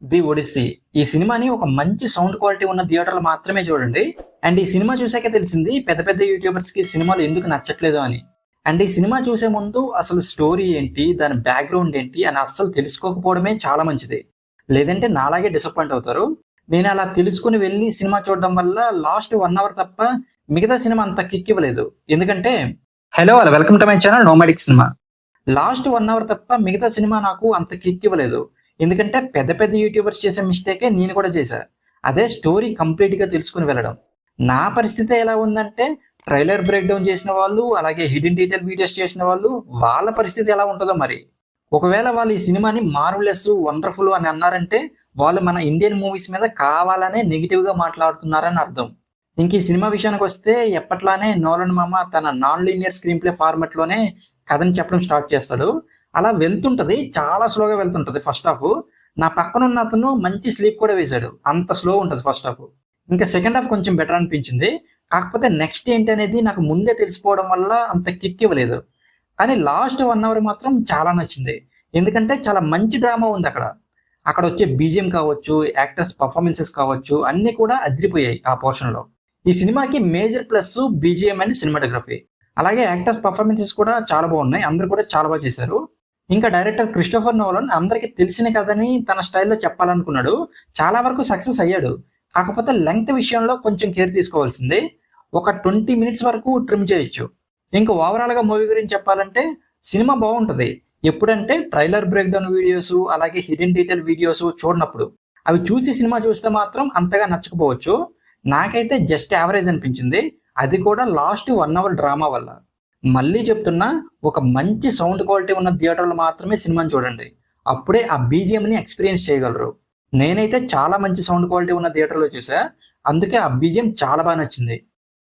The Odissi. ఈ సినిమాని ఒక మంచి సౌండ్ క్వాలిటీ ఉన్న థియేటర్‌లో మాత్రమే చూడండి. అండ్ ఈ సినిమా చూసాకే తెలిసింది పెద్ద పెద్ద యూట్యూబర్స్‌కి సినిమాలు ఎందుకు నచ్చట్లేదు అని. అండ్ ఈ సినిమా చూసే ముందు అసలు స్టోరీ ఏంటి? దాని బ్యాక్‌గ్రౌండ్ ఏంటి? అని అస్సలు తెలుసుకోకపోవడమే చాలా మంచిది. లేదంటే నాలాగే డిసప్పాయింట్ అవుతారు. నేను అలా తెలుసుకొని వెళ్లి సినిమా చూడడం వల్ల లాస్ట్ 1 అవర్ తప్ప మిగతా సినిమా అంత కిక్ ఇవ్వలేదు. ఎందుకంటే hello all welcome to my channel nomadic cinema. Last 1 hour తప్ప మిగతా సినిమా నాకు అంత కిక్ ఇవ్వలేదు. ఎందుకంటే పెద్ద పెద్ద యూట్యూబర్స్ చేసే మిస్టేకే నేను కూడా చేశా. అదే స్టోరీ కంప్లీట్‌గా తెలుసుకొని వెళ్ళడం. నా పరిస్థితి ఎలా ఉందంటే ట్రైలర్ బ్రేక్ డౌన్ చేసిన వాళ్ళు, అలాగే హిడెన్ డీటెయిల్ వీడియోస్ చేసిన వాళ్ళు, వాళ్ళ పరిస్థితి ఎలా ఉంటదో మరి. ఒకవేళ వాళ్ళు ఈ సినిమాని మార్వెలస్, వండర్‌ఫుల్ అని అన్నారంటే వాళ్ళు మన ఇండియన్ మూవీస్ మీద కావాలనే నెగెటివ్‌గా మాట్లాడుతున్నారని అర్థం. ఇంక ఈ సినిమా విషయానికొస్తే ఎప్పట్లానే నోలన్ మామ తన నాన్ లీనియర్ స్క్రీన్ ప్లే ఫార్మాట్‌లోనే కథని చెప్పడం స్టార్ట్ చేస్తాడు. అలా వెళ్తుంటది. చాలా స్లోగా వెళ్తుంటది ఫస్ట్ హాఫు. నా పక్కనున్న అతను మంచి స్లీప్ కూడా వేశాడు. అంత స్లో ఉంటది ఫస్ట్ హాఫు. ఇంకా సెకండ్ హాఫ్ కొంచెం బెటర్ అనిపించింది. కాకపోతే నెక్స్ట్ ఏంటనేది నాకు ముందే తెలిసిపోవడం వల్ల అంత కిక్ ఇవ్వలేదు. కానీ లాస్ట్ 1 అవర్ మాత్రం చాలా నచ్చింది. ఎందుకంటే చాలా మంచి డ్రామా ఉందక్కడ. అక్కడొచ్చే బీజీఎం కావచ్చు, యాక్టర్స్ పెర్ఫార్మన్సెస్ కావచ్చు అన్నీ కూడా అదిరిపోయాయి ఆ పోర్షన్‌లో. ఈ సినిమాకి major plus BGM and cinematography. అలాగే యాక్టర్స్ పెర్ఫార్మన్సెస్ కూడా చాలా బాగున్నాయి. అందరూ కూడా చాలా బాగా చేశారు. ఇంకా డైరెక్టర్ క్రిస్టోఫర్ నోలన్ అందరికీ తెలిసిన కథని తన స్టైల్‌లో చెప్పాలనుకున్నాడు. చాలా వరకు సక్సెస్ అయ్యాడు. కాకపోతే లెంగ్త్ విషయంలో కొంచెం కేర్ తీసుకోవాల్సింది. ఒక 20 మినిట్స్ వరకు ట్రిమ్ చేయొచ్చు. ఇంకా ఓవరాల్‌గా మూవీ గురించి చెప్పాలంటే సినిమా బావుంటది. ఎప్పుడంటే ట్రైలర్ బ్రేక్ డౌన్ వీడియోస్, అలాగే హిడెన్ డీటెయిల్ వీడియోస్ చూడనప్పుడు. అవి చూసి సినిమా చూస్తే మాత్రం అంతగా నచ్చకపోవచ్చు. నాకైతే జస్ట్ యావరేజ్ అనిపించింది. అది కూడా లాస్ట్ 1 అవర్ డ్రామా వల్ల. మళ్ళీ చెప్తున్నా ఒక మంచి సౌండ్ క్వాలిటీ ఉన్న థియేటర్‌లో మాత్రమే సినిమాని చూడండి. అప్పుడే ఆ బీజీఎంని ఎక్స్‌పీరియన్స్ చేయగలరు. నేనైతే చాలా మంచి సౌండ్ క్వాలిటీ ఉన్న థియేటర్‌లో చూసా. అందుకే ఆ బీజీఎం చాలా నచ్చింది.